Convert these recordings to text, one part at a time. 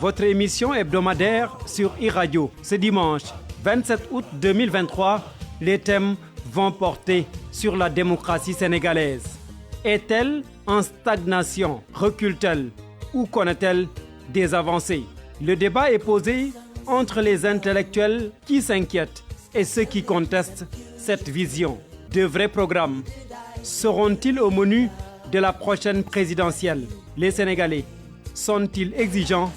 votre émission hebdomadaire sur e-radio. Ce dimanche 27 août 2023, les thèmes vont porter sur la démocratie sénégalaise. Est-elle en stagnation? Recule-t-elle? Ou connaît-elle des avancées? Le débat est posé entre les intellectuels qui s'inquiètent et ceux qui contestent cette vision. De vrais programmes seront-ils au menu de la prochaine présidentielle? Les Sénégalais sont-ils exigeants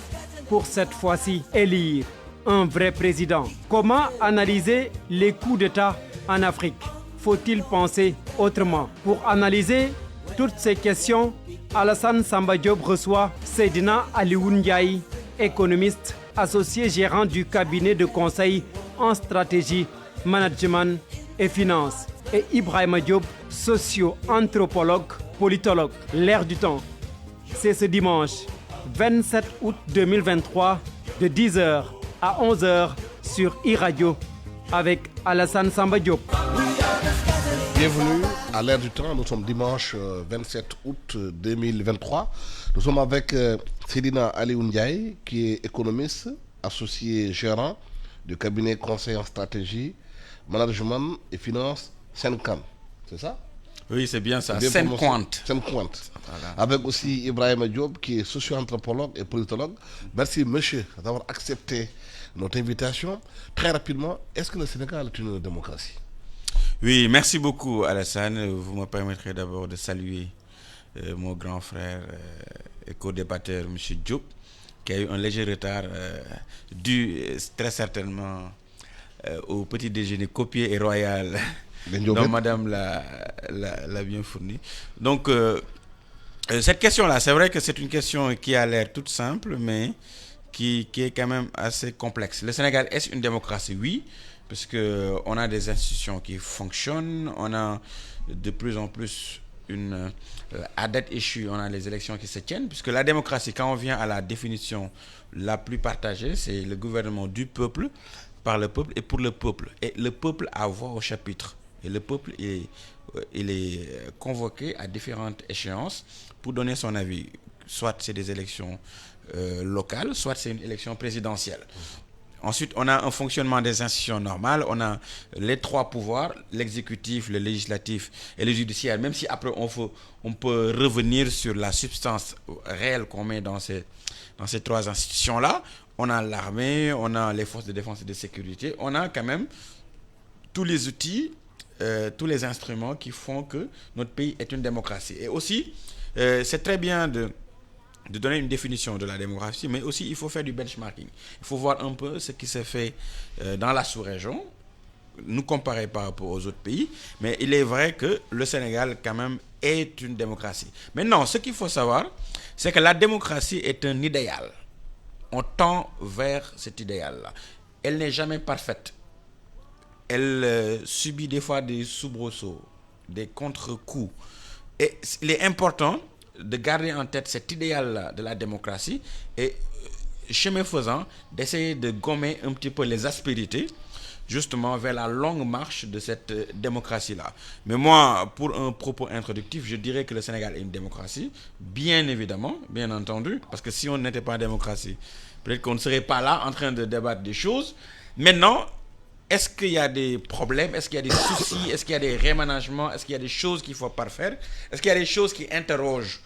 pour cette fois-ci élire un vrai président? Comment analyser les coups d'État en Afrique? Faut-il penser autrement? Pour analyser toutes ces questions, Alassane Samba Diop reçoit Seydina Alioune Ndiaye, économiste associé gérant du cabinet de conseil en stratégie, management et finance, et Ibrahima Diop, socio-anthropologue, politologue. L'air du temps, c'est ce dimanche 27 août 2023 de 10h à 11h sur e-radio avec Alassane Samba Diop. Bienvenue à l'Air du temps. Nous sommes dimanche 27 août 2023. Nous sommes avec Seydina Alioune Ndiaye, qui est économiste, associé gérant du cabinet conseil en stratégie, management et finance Senkan. C'est ça? Oui, c'est bien ça. Senquant. Voilà. Avec aussi Ibrahima Diop, qui est socio-anthropologue et politologue. Merci, monsieur, d'avoir accepté notre invitation. Très rapidement, est-ce que le Sénégal est une démocratie? Oui, merci beaucoup, Alassane. Vous me permettrez d'abord de saluer mon grand frère et co-débatteur, M. Diop, qui a eu un léger retard dû très certainement au petit déjeuner copié et royal dont Madame l'a bien fourni. Donc, cette question-là, c'est vrai que c'est une question qui a l'air toute simple, mais qui est quand même assez complexe. Le Sénégal, est-ce une démocratie? Oui, parce qu'on a des institutions qui fonctionnent, on a de plus en plus à date échue, on a les élections qui se tiennent, puisque la démocratie, quand on vient à la définition la plus partagée, c'est le gouvernement du peuple, par le peuple et pour le peuple. Et le peuple a voix au chapitre. Et le peuple, il est convoqué à différentes échéances pour donner son avis. Soit c'est des élections locales, soit c'est une élection présidentielle. Ensuite, on a un fonctionnement des institutions normales. On a les trois pouvoirs, l'exécutif, le législatif et le judiciaire. Même si après, on peut revenir sur la substance réelle qu'on met dans ces trois institutions-là. On a l'armée, on a les forces de défense et de sécurité. On a quand même tous les outils, tous les instruments qui font que notre pays est une démocratie. Et aussi, c'est très bien de donner une définition de la démocratie, mais aussi il faut faire du benchmarking. Il faut voir un peu ce qui se fait dans la sous-région, nous comparer par rapport aux autres pays, mais il est vrai que le Sénégal quand même est une démocratie. Maintenant, ce qu'il faut savoir, c'est que la démocratie est un idéal. On tend vers cet idéal-là. Elle n'est jamais parfaite. Elle subit des fois des soubresauts, des contre-coups. Et il est important de garder en tête cet idéal-là de la démocratie et, chemin faisant, d'essayer de gommer un petit peu les aspérités justement vers la longue marche de cette démocratie-là. Mais moi, pour un propos introductif, je dirais que le Sénégal est une démocratie, bien évidemment, bien entendu, parce que si on n'était pas en démocratie, peut-être qu'on ne serait pas là en train de débattre des choses. Maintenant, est-ce qu'il y a des problèmes? Est-ce qu'il y a des soucis? Est-ce qu'il y a des réménagements? Est-ce qu'il y a des choses qu'il faut parfaire? Est-ce qu'il y a des choses qui interrogent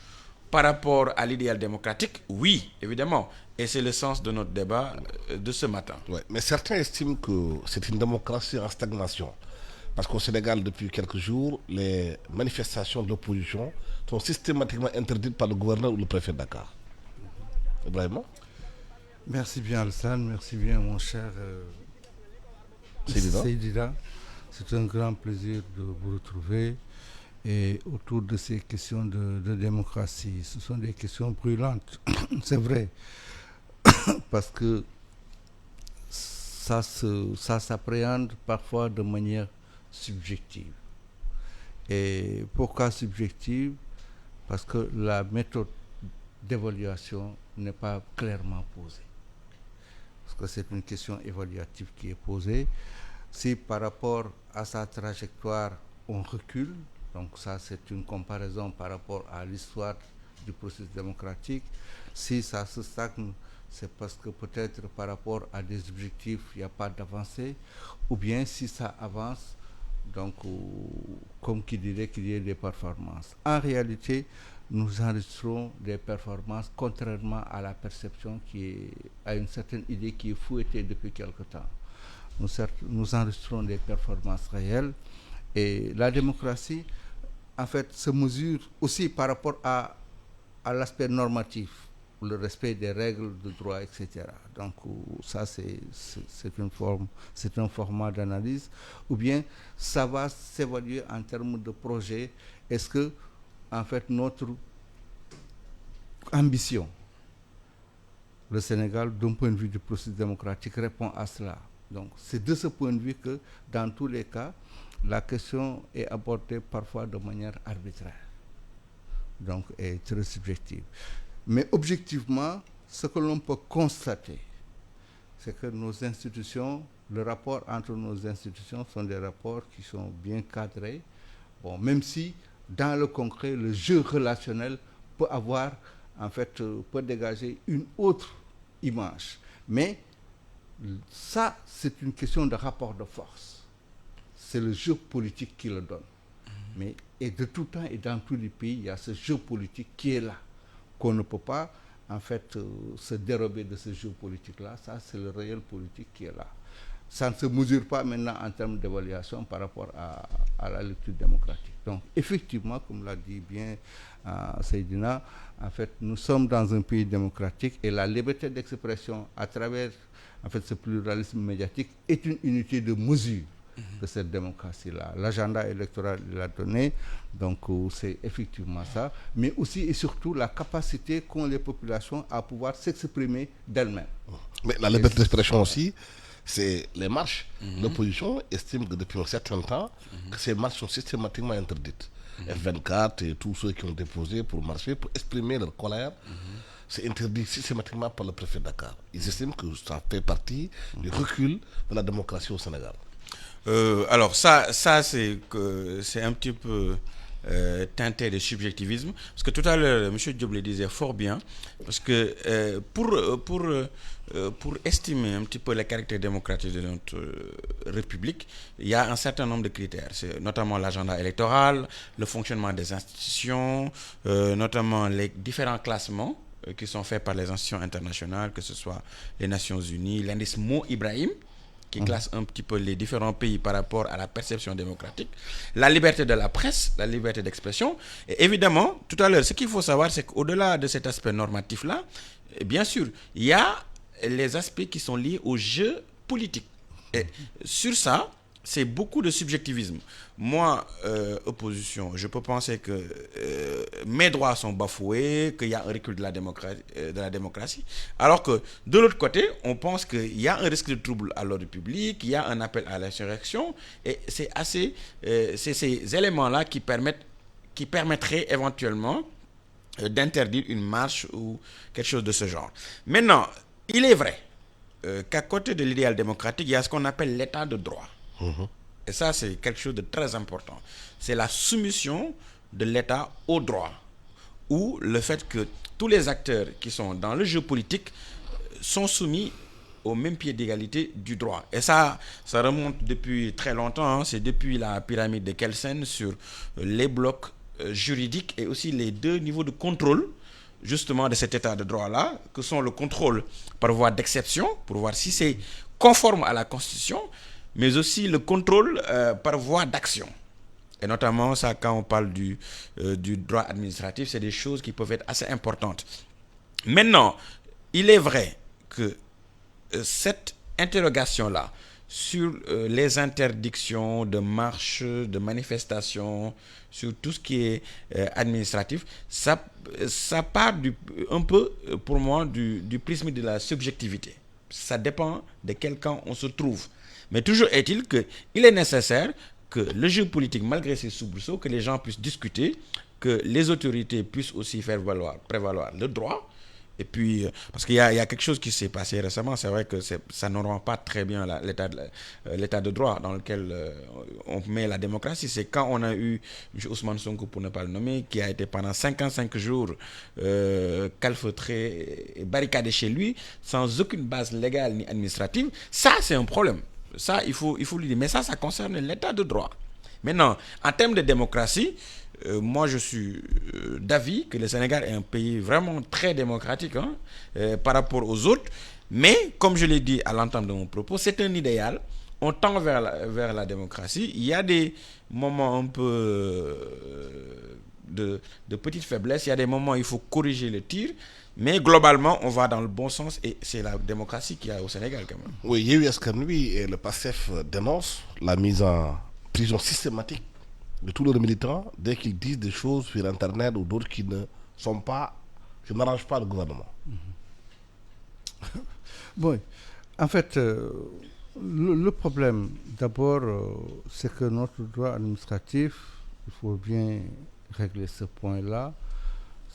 par rapport à l'idéal démocratique? Oui, évidemment. Et c'est le sens de notre débat de ce matin. Ouais, mais certains estiment que c'est une démocratie en stagnation. Parce qu'au Sénégal, depuis quelques jours, les manifestations de l'opposition sont systématiquement interdites par le gouverneur ou le préfet de Dakar. Ibrahima? Merci bien, Alassane. Merci bien, mon cher Seydina. C'est un grand plaisir de vous retrouver. Et autour de ces questions de démocratie, ce sont des questions brûlantes, c'est vrai, parce que ça s'appréhende parfois de manière subjective. Et pourquoi subjective? Parce que la méthode d'évaluation n'est pas clairement posée. Parce que c'est une question évaluative qui est posée. Si par rapport à sa trajectoire, on recule, donc ça c'est une comparaison par rapport à l'histoire du processus démocratique. Si ça se stagne c'est parce que peut-être par rapport à des objectifs, il n'y a pas d'avancée, ou bien si ça avance, donc comme qui dirait qu'il y ait des performances. En réalité, nous enregistrons des performances contrairement à la perception à une certaine idée qui est fouettée depuis quelque temps. Nous enregistrons des performances réelles et la démocratie, en fait, se mesure aussi par rapport à l'aspect normatif, le respect des règles de droit, etc. Donc ça, c'est un format d'analyse. Ou bien ça va s'évaluer en termes de projet. Est-ce que, en fait, notre ambition, le Sénégal, d'un point de vue du processus démocratique, répond à cela. Donc c'est de ce point de vue que, dans tous les cas, la question est abordée parfois de manière arbitraire, donc est très subjective. Mais objectivement, ce que l'on peut constater, c'est que nos institutions, le rapport entre nos institutions sont des rapports qui sont bien cadrés. Bon, même si, dans le concret, le jeu relationnel peut avoir, en fait, peut dégager une autre image. Mais ça, c'est une question de rapport de force. C'est le jeu politique qui le donne. Mais et de tout temps et dans tous les pays, il y a ce jeu politique qui est là, qu'on ne peut pas, en fait, se dérober de ce jeu politique-là. Ça, c'est le réel politique qui est là. Ça ne se mesure pas maintenant en termes d'évaluation par rapport à la lecture démocratique. Donc, effectivement, comme l'a dit bien Seydina, en fait, nous sommes dans un pays démocratique et la liberté d'expression à travers, en fait, ce pluralisme médiatique est une unité de mesure de cette démocratie-là. L'agenda électoral l'a donné, donc c'est effectivement ça, mais aussi et surtout la capacité qu'ont les populations à pouvoir s'exprimer d'elles-mêmes. Mais la liberté d'expression aussi, c'est les marches. L'opposition estime que depuis un certain temps, que ces marches sont systématiquement interdites. F24 et tous ceux qui ont déposé pour marcher, pour exprimer leur colère, c'est interdit systématiquement par le préfet de Dakar. Ils estiment que ça fait partie du recul de la démocratie au Sénégal. Alors ça c'est un petit peu teinté de subjectivisme, parce que tout à l'heure M. Diop le disait fort bien, parce que pour estimer un petit peu le caractère démocratique de notre République, il y a un certain nombre de critères. C'est notamment l'agenda électoral, le fonctionnement des institutions, notamment les différents classements qui sont faits par les institutions internationales, que ce soit les Nations Unies, l'indice Mo Ibrahim, qui classe un petit peu les différents pays par rapport à la perception démocratique, la liberté de la presse, la liberté d'expression. Et évidemment, tout à l'heure, ce qu'il faut savoir, c'est qu'au-delà de cet aspect normatif-là, bien sûr, il y a les aspects qui sont liés au jeu politique. Et sur ça, c'est beaucoup de subjectivisme. Moi, opposition, je peux penser que mes droits sont bafoués, qu'il y a un recul de la démocratie, alors que de l'autre côté, on pense qu'il y a un risque de trouble à l'ordre public, il y a un appel à l'insurrection, et c'est ces éléments-là qui permettraient éventuellement d'interdire une marche ou quelque chose de ce genre. Maintenant, il est vrai qu'à côté de l'idéal démocratique, il y a ce qu'on appelle l'état de droit. Et ça, c'est quelque chose de très important. C'est la soumission de l'État au droit, ou le fait que tous les acteurs qui sont dans le jeu politique sont soumis au même pied d'égalité du droit. Et ça remonte depuis très longtemps. C'est depuis la pyramide de Kelsen sur les blocs juridiques et aussi les deux niveaux de contrôle justement de cet état de droit-là, que sont le contrôle par voie d'exception, pour voir si c'est conforme à la Constitution, mais aussi le contrôle par voie d'action. Et notamment, ça, quand on parle du droit administratif, c'est des choses qui peuvent être assez importantes. Maintenant, il est vrai que cette interrogation-là sur les interdictions de marche, de manifestation, sur tout ce qui est administratif, ça part un peu, pour moi, du prisme de la subjectivité. Ça dépend de quel camp on se trouve. Mais toujours est-il qu'il est nécessaire que le jeu politique, malgré ses soubresauts, que les gens puissent discuter, que les autorités puissent aussi prévaloir le droit, Et puis, parce qu'il y a quelque chose qui s'est passé récemment, c'est vrai que ça ne rend pas très bien l'état de droit dans lequel on met la démocratie. C'est quand on a eu M. Ousmane Sonko, pour ne pas le nommer, qui a été pendant 55 jours calfeutré et barricadé chez lui, sans aucune base légale ni administrative. Ça, c'est un problème. Ça, il faut lui dire. Mais ça concerne l'état de droit. Maintenant, en termes de démocratie, moi, je suis d'avis que le Sénégal est un pays vraiment très démocratique par rapport aux autres. Mais, comme je l'ai dit à l'entame de mon propos, c'est un idéal. On tend vers la démocratie. Il y a des moments un peu de petite faiblesse. Il y a des moments où il faut corriger le tir. Mais globalement, on va dans le bon sens et c'est la démocratie qu'il y a au Sénégal quand même. Oui, Yewwi Askan Wi et le PASTEF dénoncent la mise en prison systématique de tous leurs militants dès qu'ils disent des choses sur Internet ou d'autres qui n'arrangent pas le gouvernement. Bon, en fait, le problème, d'abord, c'est que notre droit administratif, il faut bien régler ce point-là,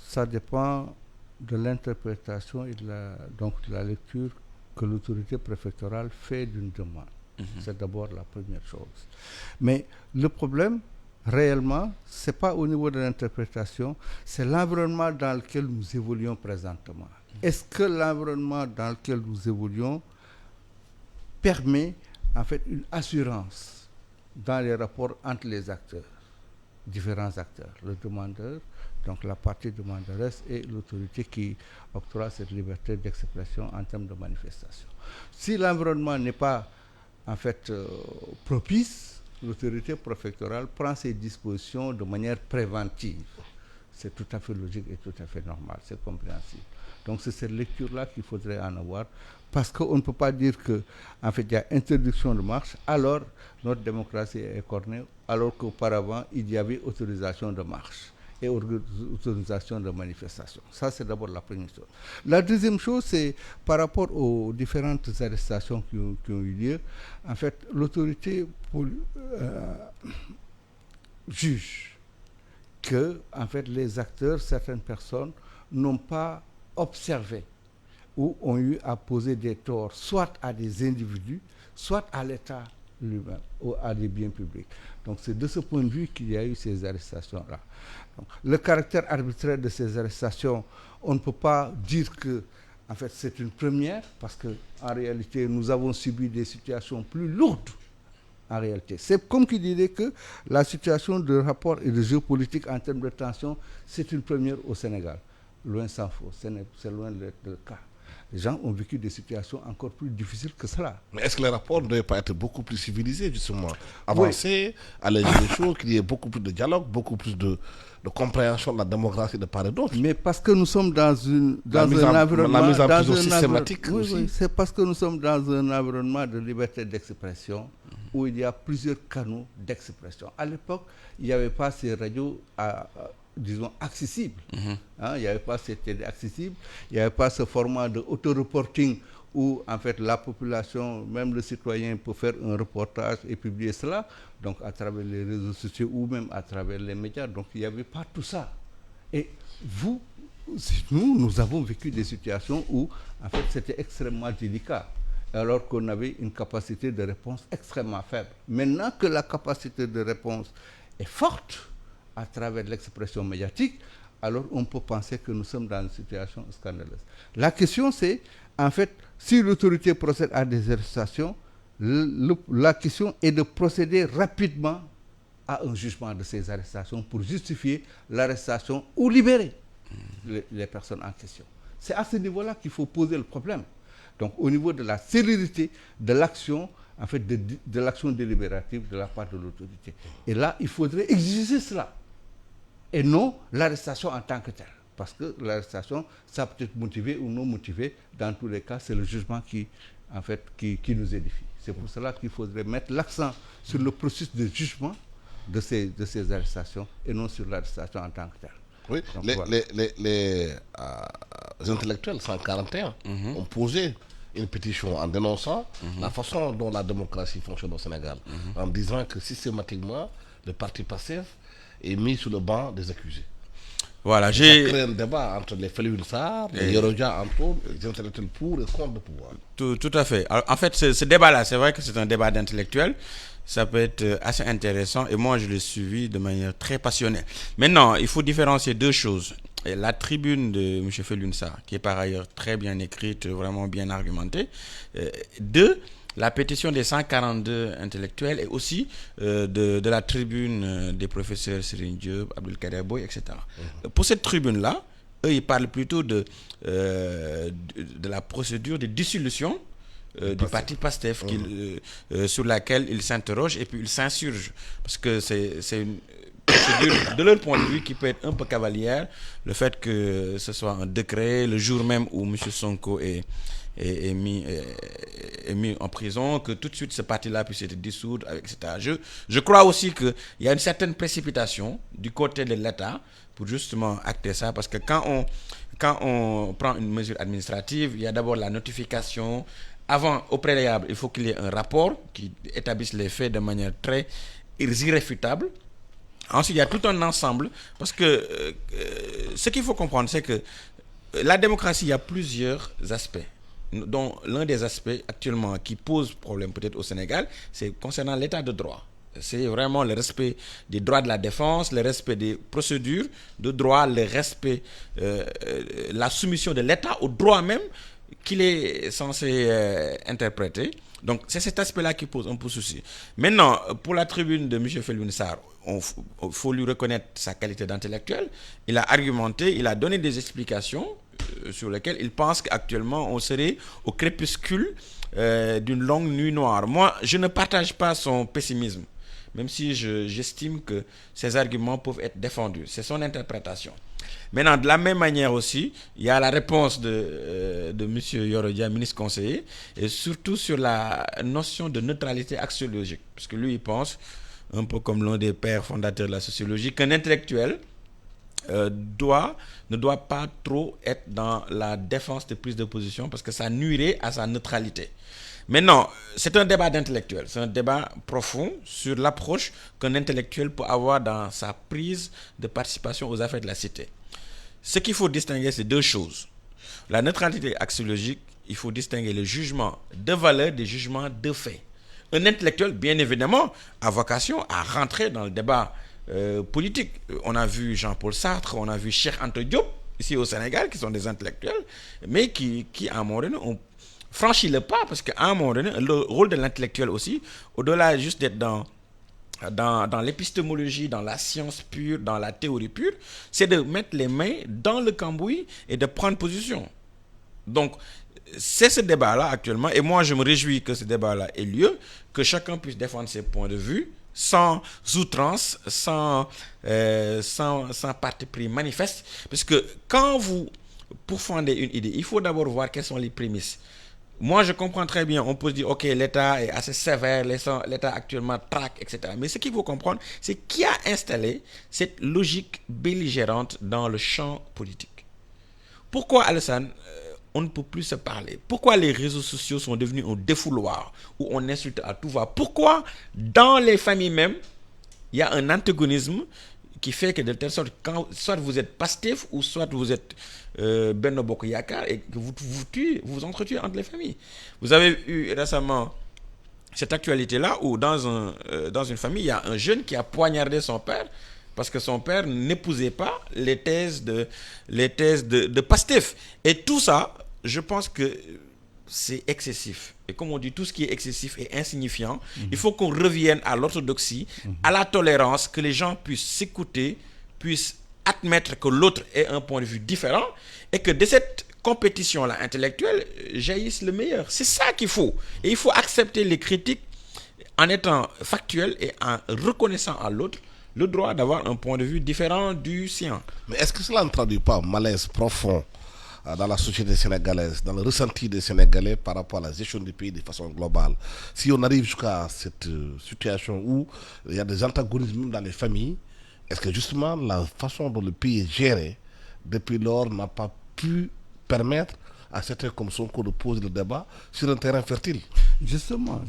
ça dépend de l'interprétation et donc de la lecture que l'autorité préfectorale fait d'une demande. C'est d'abord la première chose. Mais le problème, réellement, ce n'est pas au niveau de l'interprétation, c'est l'environnement dans lequel nous évoluons présentement. Est-ce que l'environnement dans lequel nous évoluons permet en fait une assurance dans les rapports entre les acteurs, différents acteurs, le demandeur, donc la partie demanderesse et l'autorité qui octroie cette liberté d'expression en termes de manifestation. Si l'environnement n'est pas en fait propice, l'autorité préfectorale prend ses dispositions de manière préventive. C'est tout à fait logique et tout à fait normal, c'est compréhensible. Donc c'est cette lecture-là qu'il faudrait en avoir, parce qu'on ne peut pas dire qu'en fait il y a interdiction de marche, alors notre démocratie est écornée, alors qu'auparavant il y avait autorisation de marche et autorisation de manifestation. Ça, c'est d'abord la première chose. La deuxième chose, c'est par rapport aux différentes arrestations qui ont eu lieu. En fait, l'autorité juge que, en fait, les acteurs, certaines personnes, n'ont pas observé ou ont eu à poser des torts, soit à des individus, soit à l'État lui-même, ou à des biens publics. Donc, c'est de ce point de vue qu'il y a eu ces arrestations-là. Donc, le caractère arbitraire de ces arrestations, on ne peut pas dire que, en fait, c'est une première, parce qu'en réalité, nous avons subi des situations plus lourdes, en réalité. C'est comme qui dirait que la situation de rapport et de géopolitique en termes de tension, c'est une première au Sénégal. Loin s'en faut, c'est loin d'être le cas. Les gens ont vécu des situations encore plus difficiles que cela. Mais est-ce que les rapports ne doivent pas être beaucoup plus civilisés, justement, avancer, alléger les choses, qu'il y ait beaucoup plus de dialogue, beaucoup plus de compréhension de la démocratie de part et d'autre? Mais parce que nous sommes dans un environnement... La mise en prison systématique aussi. Oui, c'est parce que nous sommes dans un environnement de liberté d'expression où il y a plusieurs canaux d'expression. À l'époque, il n'y avait pas ces radios disons, accessible. Il n'y avait pas cette télé accessible, il n'y avait pas ce format de auto-reporting où, en fait, la population, même le citoyen, peut faire un reportage et publier cela, donc à travers les réseaux sociaux ou même à travers les médias. Donc, il n'y avait pas tout ça. Et nous avons vécu des situations où, en fait, c'était extrêmement délicat, alors qu'on avait une capacité de réponse extrêmement faible. Maintenant que la capacité de réponse est forte, à travers l'expression médiatique, alors on peut penser que nous sommes dans une situation scandaleuse. La question c'est, en fait, si l'autorité procède à des arrestations, la question est de procéder rapidement à un jugement de ces arrestations pour justifier l'arrestation ou libérer les personnes en question. C'est à ce niveau-là qu'il faut poser le problème. Donc au niveau de la célérité de l'action, en fait, de l'action délibérative de la part de l'autorité. Et là, il faudrait exiger cela. Et non l'arrestation en tant que telle. Parce que l'arrestation, ça peut être motivé ou non motivé. Dans tous les cas, c'est le jugement qui nous édifie. C'est pour cela qu'il faudrait mettre l'accent sur le processus de jugement de ces arrestations et non sur l'arrestation en tant que telle. Oui, donc, les intellectuels 141 ont posé une pétition en dénonçant la façon dont la démocratie fonctionne au Sénégal, en disant que systématiquement, le parti PASTEF est mis sur le banc des accusés. Voilà, Ça crée un débat entre les Felwine Sarr, les Yoroja, entre autres, les intellectuels pour et contre le pouvoir. Tout à fait. Alors, en fait, ce débat-là, c'est vrai que c'est un débat d'intellectuels. Ça peut être assez intéressant et moi, je l'ai suivi de manière très passionnée. Maintenant, il faut différencier deux choses. Et la tribune de M. Felwine Sarr, qui est par ailleurs très bien écrite, vraiment bien argumentée. Deux, la pétition des 142 intellectuels et aussi de la tribune des professeurs Serigne Diop, Abdelkader Boy, etc. Pour cette tribune-là, eux, ils parlent plutôt de la procédure de dissolution du parti PASTEF sur laquelle ils s'interrogent et puis ils s'insurgent. Parce que c'est une procédure, de leur point de vue, qui peut être un peu cavalière. Le fait que ce soit un décret, le jour même où M. Sonko est mis en prison, que tout de suite ce parti-là puisse être dissous, etc. Je crois aussi qu'il y a une certaine précipitation du côté de l'État pour justement acter ça, parce que quand on prend une mesure administrative, il y a d'abord la notification. Avant, au préalable, il faut qu'il y ait un rapport qui établisse les faits de manière très irréfutable. Ensuite, il y a tout un ensemble, parce que ce qu'il faut comprendre, c'est que la démocratie, il y a plusieurs aspects, dont l'un des aspects actuellement qui pose problème peut-être au Sénégal, c'est concernant l'état de droit. C'est vraiment le respect des droits de la défense, le respect des procédures de droit, le respect, la soumission de l'État au droit même qu'il est censé interpréter. Donc c'est cet aspect-là qui pose un peu souci. Maintenant, pour la tribune de M. Felwine Sarr, il faut lui reconnaître sa qualité d'intellectuel. Il a argumenté, il a donné des explications sur lesquelles il pense qu'actuellement on serait au crépuscule d'une longue nuit noire. Moi, je ne partage pas son pessimisme, même si j'estime que ses arguments peuvent être défendus. C'est son interprétation. Maintenant, de la même manière aussi, il y a la réponse de M. Yorodia, ministre conseiller, et surtout sur la notion de neutralité axiologique. Parce que lui, il pense, un peu comme l'un des pères fondateurs de la sociologie, qu'un intellectuel ne doit pas trop être dans la défense des prises de position, parce que ça nuirait à sa neutralité. Maintenant, c'est un débat d'intellectuel, c'est un débat profond sur l'approche qu'un intellectuel peut avoir dans sa prise de participation aux affaires de la cité. Ce qu'il faut distinguer, c'est deux choses. La neutralité axiologique, il faut distinguer le jugement de valeur des jugements de fait. Un intellectuel, bien évidemment, a vocation à rentrer dans le débat politique. On a vu Jean-Paul Sartre, on a vu Cheikh Anta Diop, ici au Sénégal, qui sont des intellectuels, mais qui à un moment donné, ont franchi le pas, parce qu'à un moment donné, le rôle de l'intellectuel aussi, au-delà juste d'être dans l'épistémologie, dans la science pure, dans la théorie pure, c'est de mettre les mains dans le cambouis et de prendre position. Donc, c'est ce débat-là actuellement, et moi je me réjouis que ce débat-là ait lieu, que chacun puisse défendre ses points de vue, sans outrance, sans parti pris manifeste, parce que quand vous pourfendez une idée, il faut d'abord voir quelles sont les prémices. Moi, je comprends très bien, on peut se dire, ok, l'État est assez sévère, l'État actuellement traque, etc. Mais ce qu'il faut comprendre, c'est qui a installé cette logique belligérante dans le champ politique. Pourquoi, Alassane, on ne peut plus se parler? Pourquoi les réseaux sociaux sont devenus un défouloir où on insulte à tout va? Pourquoi, dans les familles même, il y a un antagonisme qui fait que de telle sorte, quand soit vous êtes Pastef ou soit vous êtes Benno Bokk Yakaar, et que vous entretuez entre les familles. Vous avez eu récemment cette actualité-là où dans une famille, il y a un jeune qui a poignardé son père parce que son père n'épousait pas les thèses de Pastef. Et tout ça, je pense que c'est excessif. Et comme on dit, tout ce qui est excessif est insignifiant. Il faut qu'on revienne à l'orthodoxie, à la tolérance, que les gens puissent s'écouter, puissent admettre que l'autre ait un point de vue différent, et que de cette compétition-là intellectuelle jaillisse le meilleur. C'est ça qu'il faut. Et il faut accepter les critiques en étant factuel et en reconnaissant à l'autre le droit d'avoir un point de vue différent du sien. Mais est-ce que cela ne traduit pas un malaise profond dans la société sénégalaise, dans le ressenti des Sénégalais par rapport à la gestion du pays de façon globale? Si on arrive jusqu'à cette situation où il y a des antagonismes dans les familles, est-ce que justement la façon dont le pays est géré depuis lors n'a pas pu permettre à certains comme Sonko de poser le débat sur un terrain fertile? Justement,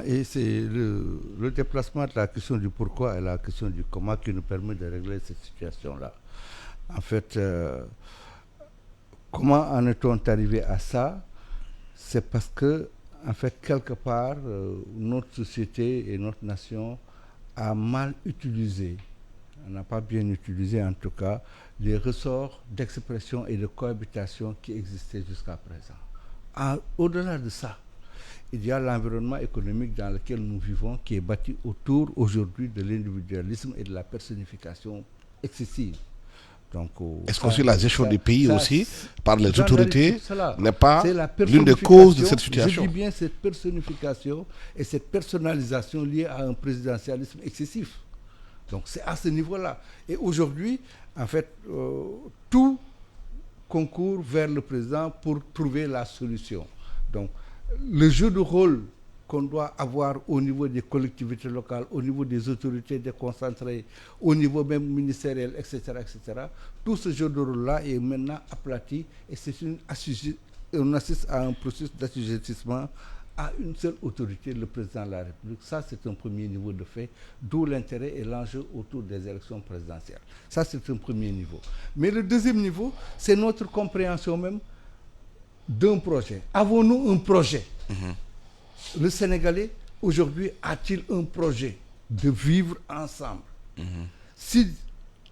et c'est le déplacement de la question du pourquoi et la question du comment qui nous permet de régler cette situation-là. En fait, comment en est-on arrivé à ça? C'est parce que, en fait, quelque part, notre société et notre nation a mal utilisé, on n'a pas bien utilisé en tout cas, les ressorts d'expression et de cohabitation qui existaient jusqu'à présent. Au-delà de ça, il y a l'environnement économique dans lequel nous vivons qui est bâti autour aujourd'hui de l'individualisme et de la personnification excessive. Donc, est-ce que la gestion du pays aussi, par les autorités, n'est pas la l'une des causes de cette situation? Je dis bien cette personnification et cette personnalisation liée à un présidentialisme excessif. Donc c'est à ce niveau-là. Et aujourd'hui, en fait, tout concourt vers le président pour trouver la solution. Donc le jeu de rôle qu'on doit avoir au niveau des collectivités locales, au niveau des autorités déconcentrées, au niveau même ministériel, etc., tout ce jeu de rôle-là est maintenant aplati et on assiste à un processus d'assujettissement à une seule autorité, le président de la République. Ça, c'est un premier niveau de fait, d'où l'intérêt et l'enjeu autour des élections présidentielles. Ça, c'est un premier niveau. Mais le deuxième niveau, c'est notre compréhension même d'un projet. Avons-nous un projet? Le Sénégalais, aujourd'hui, a-t-il un projet de vivre ensemble? Si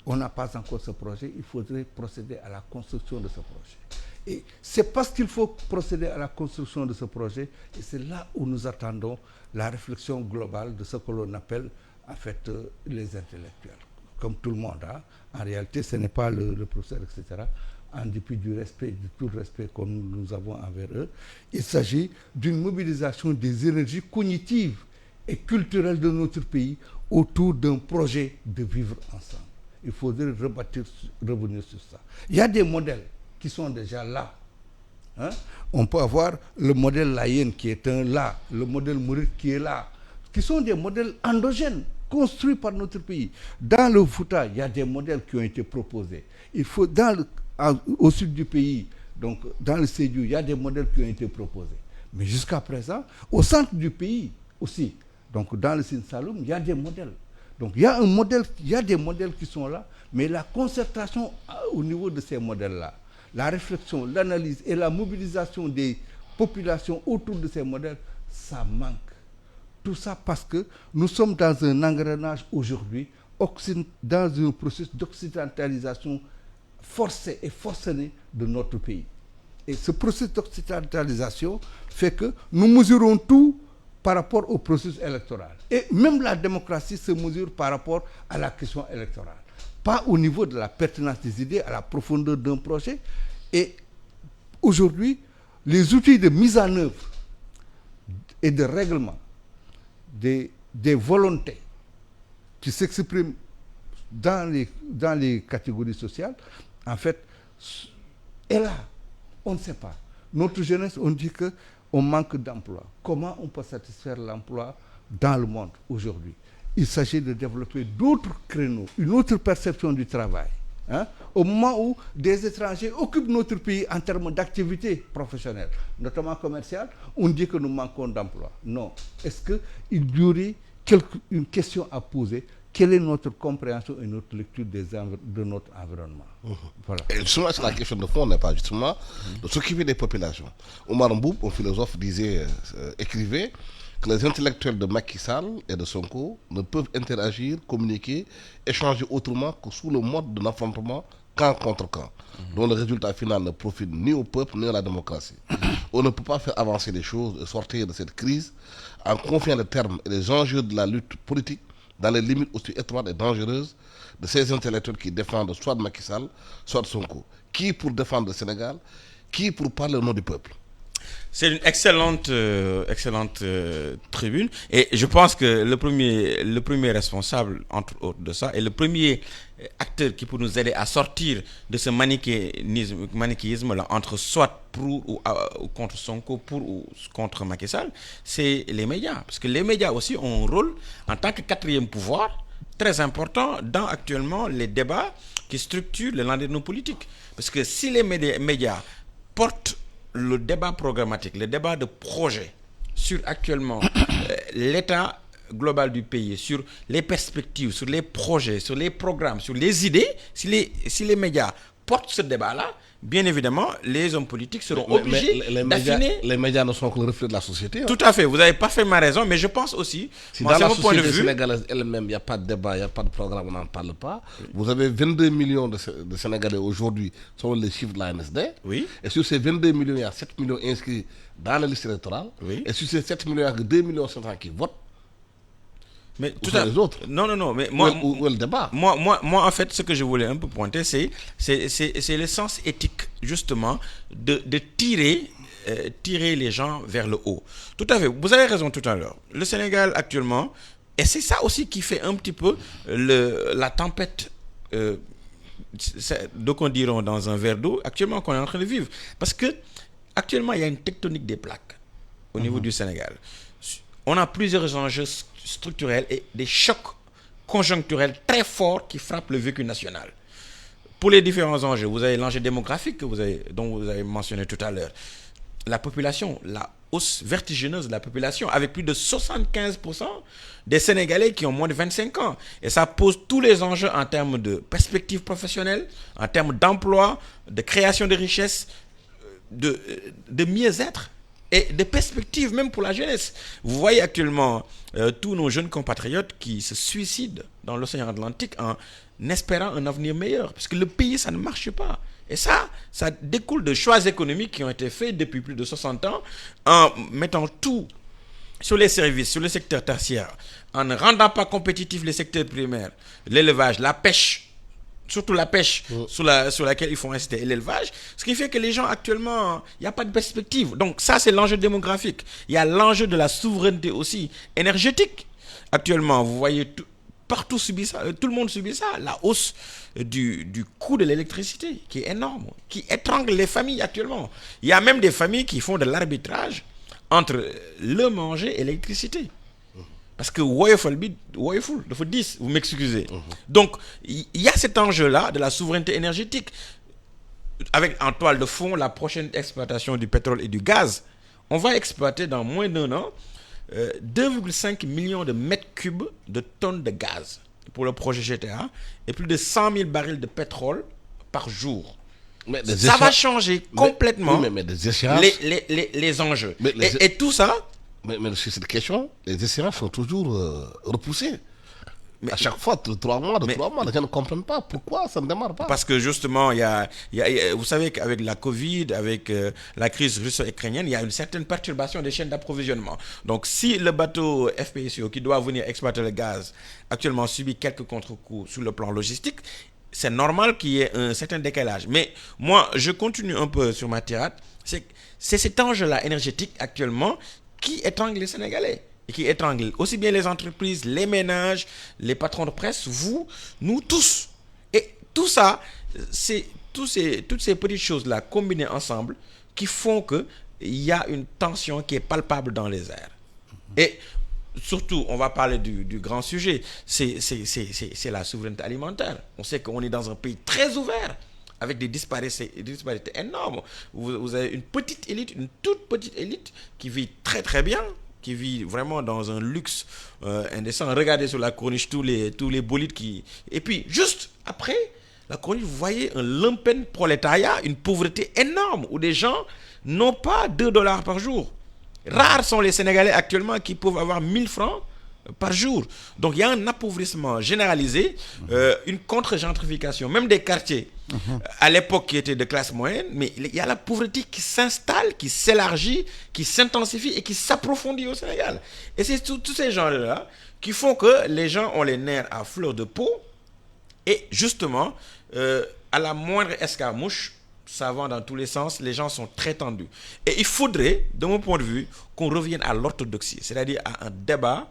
on n'a pas encore ce projet, il faudrait procéder à la construction de ce projet. Et c'est parce qu'il faut procéder à la construction de ce projet, et c'est là où nous attendons la réflexion globale de ce que l'on appelle, en fait, les intellectuels. Comme tout le monde, hein. En réalité, ce n'est pas le professeur, etc., en dépit du respect, de tout le respect que nous avons envers eux. Il s'agit d'une mobilisation des énergies cognitives et culturelles de notre pays autour d'un projet de vivre ensemble. Il faudrait revenir sur ça. Il y a des modèles qui sont déjà là. Hein? On peut avoir le modèle Layène qui est là, le modèle Mouride qui est là, qui sont des modèles endogènes, construits par notre pays. Dans le Fouta, il y a des modèles qui ont été proposés. Il faut, au sud du pays, donc dans le Sédhiou, il y a des modèles qui ont été proposés. Mais jusqu'à présent, au centre du pays aussi, donc dans le Sine Saloum, il y a des modèles. Donc il y a des modèles qui sont là, mais la concertation au niveau de ces modèles-là, la réflexion, l'analyse et la mobilisation des populations autour de ces modèles, ça manque. Tout ça parce que nous sommes dans un engrenage aujourd'hui, dans un processus d'occidentalisation forcée et forcenée de notre pays. Et ce processus d'occidentalisation fait que nous mesurons tout par rapport au processus électoral. Et même la démocratie se mesure par rapport à la question électorale. Pas au niveau de la pertinence des idées, à la profondeur d'un projet. Et aujourd'hui, les outils de mise en œuvre et de règlement des volontés qui s'expriment dans les catégories sociales, en fait, est là. On ne sait pas. Notre jeunesse, on dit qu'on manque d'emploi. Comment on peut satisfaire l'emploi dans le monde aujourd'hui? Il s'agit de développer d'autres créneaux, une autre perception du travail. Hein? Au moment où des étrangers occupent notre pays en termes d'activité professionnelle, notamment commerciale, on dit que nous manquons d'emploi. Non. Est-ce qu'il y aurait une question à poser? Quelle est notre compréhension et notre lecture de notre environnement? Voilà. Et justement, la question de fond n'est pas justement de s'occuper des populations. Omar Mboub, un philosophe, écrivait que les intellectuels de Macky Sall et de Sonko ne peuvent interagir, communiquer, échanger autrement que sous le mode d'un affrontement camp contre camp, dont le résultat final ne profite ni au peuple ni à la démocratie. On ne peut pas faire avancer les choses et sortir de cette crise en confiant les termes et les enjeux de la lutte politique dans les limites aussi étroites et dangereuses de ces intellectuels qui défendent soit Macky Sall, soit Sonko. Qui pour défendre le Sénégal, qui pour parler au nom du peuple? C'est une excellente tribune, et je pense que le premier responsable, entre autres, de ça, et le premier acteur qui peut nous aider à sortir de ce manichéisme-là entre soit pour ou contre Sonko, pour ou contre Macky Sall, c'est les médias. Parce que les médias aussi ont un rôle en tant que quatrième pouvoir très important dans actuellement les débats qui structurent le lendemain politique. Parce que si les médias portent le débat programmatique, le débat de projet sur actuellement l'état global du pays, sur les perspectives, sur les projets, sur les programmes, sur les idées, si les médias portent ce débat-là, bien évidemment, les hommes politiques seront obligés d'affiner. Les médias ne sont que le reflet de la société. Tout à fait, vous avez parfaitement raison, mais je pense aussi, si dans la société sénégalaise elle-même, il n'y a pas de débat, il n'y a pas de programme, on n'en parle pas. Vous avez 22 millions de Sénégalais aujourd'hui, selon les chiffres de la NSD. Oui. Et sur ces 22 millions, il y a 7 millions inscrits dans la liste électorale. Oui. Et sur ces 7 millions, il y a que 2 millions qui votent. Mais tout les autres. Non, mais moi, où est le débat? Moi, en fait, ce que je voulais un peu pointer, c'est le sens éthique, justement, de tirer les gens vers le haut. Tout à fait, vous avez raison tout à l'heure. Le Sénégal, actuellement, et c'est ça aussi qui fait un petit peu la tempête, donc on dirait dans un verre d'eau, actuellement, qu'on est en train de vivre. Parce que, actuellement, il y a une tectonique des plaques au niveau du Sénégal. On a plusieurs enjeux structurels et des chocs conjoncturels très forts qui frappent le vécu national. Pour les différents enjeux, vous avez l'enjeu démographique dont vous avez mentionné tout à l'heure. La population, la hausse vertigineuse de la population, avec plus de 75% des Sénégalais qui ont moins de 25 ans. Et ça pose tous les enjeux en termes de perspectives professionnelles, en termes d'emploi, de création de richesses, de mieux-être et de perspectives même pour la jeunesse. Vous voyez actuellement tous nos jeunes compatriotes qui se suicident dans l'océan Atlantique en espérant un avenir meilleur. Parce que le pays, ça ne marche pas. Et ça découle de choix économiques qui ont été faits depuis plus de 60 ans en mettant tout sur les services, sur le secteur tertiaire, en ne rendant pas compétitifs les secteurs primaires, l'élevage, la pêche, surtout la pêche sur laquelle ils font inciter, et l'élevage, ce qui fait que les gens actuellement, il n'y a pas de perspective. Donc ça, c'est l'enjeu démographique. Il y a l'enjeu de la souveraineté aussi énergétique. Actuellement, vous voyez, partout subit ça, tout le monde subit ça, la hausse du coût de l'électricité qui est énorme, qui étrangle les familles actuellement. Il y a même des familles qui font de l'arbitrage entre le manger et l'électricité. Parce que woyoful, il faut 10, vous m'excusez. Donc, il y a cet enjeu-là de la souveraineté énergétique. Avec en toile de fond la prochaine exploitation du pétrole et du gaz. On va exploiter dans moins d'1 an 2,5 millions de mètres cubes de tonnes de gaz pour le projet GTA et plus de 100 000 barils de pétrole par jour. Ça va changer complètement les enjeux. Et tout ça... Mais sur cette question, les échéances sont toujours repoussées. Mais à chaque fois, 3 mois, les gens ne comprennent pas pourquoi ça ne démarre pas. Parce que justement, vous savez qu'avec la Covid, avec la crise russo-ukrainienne, il y a une certaine perturbation des chaînes d'approvisionnement. Donc si le bateau FPSO qui doit venir exploiter le gaz actuellement subit quelques contre-coups sur le plan logistique, c'est normal qu'il y ait un certain décalage. Mais moi, je continue un peu sur ma tirade. C'est cet enjeu-là énergétique actuellement qui étrangle les Sénégalais et qui étrangle aussi bien les entreprises, les ménages, les patrons de presse, vous, nous tous. Et tout ça, c'est toutes ces petites choses-là combinées ensemble qui font qu'il y a une tension qui est palpable dans les airs. Et surtout, on va parler du grand sujet, c'est la souveraineté alimentaire. On sait qu'on est dans un pays très ouvert, avec des disparités énormes. Vous avez une toute petite élite qui vit très très bien, qui vit vraiment dans un luxe indécent. Regardez sur la corniche tous les bolides qui... Et puis, juste après la corniche, vous voyez un lumpen prolétariat, une pauvreté énorme, où des gens n'ont pas $2 par jour. Rares sont les Sénégalais actuellement qui peuvent avoir 1000 francs par jour. Donc il y a un appauvrissement généralisé, une contre-gentrification, même des quartiers à l'époque qui étaient de classe moyenne, mais il y a la pauvreté qui s'installe, qui s'élargit, qui s'intensifie et qui s'approfondit au Sénégal. Et c'est tous ces gens-là qui font que les gens ont les nerfs à fleur de peau et justement, à la moindre escarmouche, ça va dans tous les sens, les gens sont très tendus. Et il faudrait, de mon point de vue, qu'on revienne à l'orthodoxie, c'est-à-dire à un débat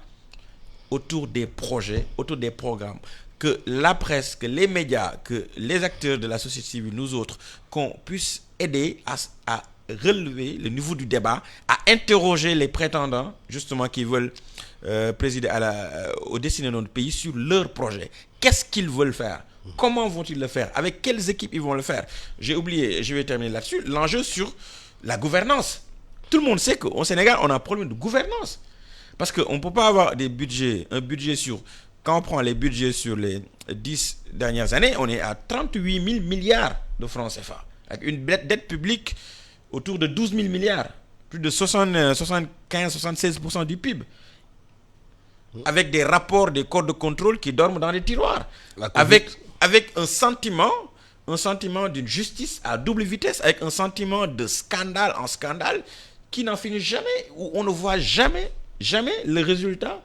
autour des projets, autour des programmes, que la presse, que les médias, que les acteurs de la société civile, nous autres, qu'on puisse aider à relever le niveau du débat, à interroger les prétendants, justement, qui veulent présider au destiné de notre pays sur leurs projets. Qu'est-ce qu'ils veulent faire? Comment vont-ils le faire? Avec quelles équipes ils vont le faire? J'ai oublié, je vais terminer là-dessus, l'enjeu sur la gouvernance. Tout le monde sait qu'au Sénégal, on a un problème de gouvernance. Parce qu'on ne peut pas avoir un budget sur... Quand on prend les budgets sur les 10 dernières années, on est à 38 000 milliards de francs CFA. Avec une dette publique autour de 12 000 milliards. Plus de 75-76% du PIB. Avec des rapports des corps de contrôle qui dorment dans les tiroirs. Avec un sentiment d'une justice à double vitesse, avec un sentiment de scandale en scandale qui n'en finit jamais, où on ne voit jamais le résultat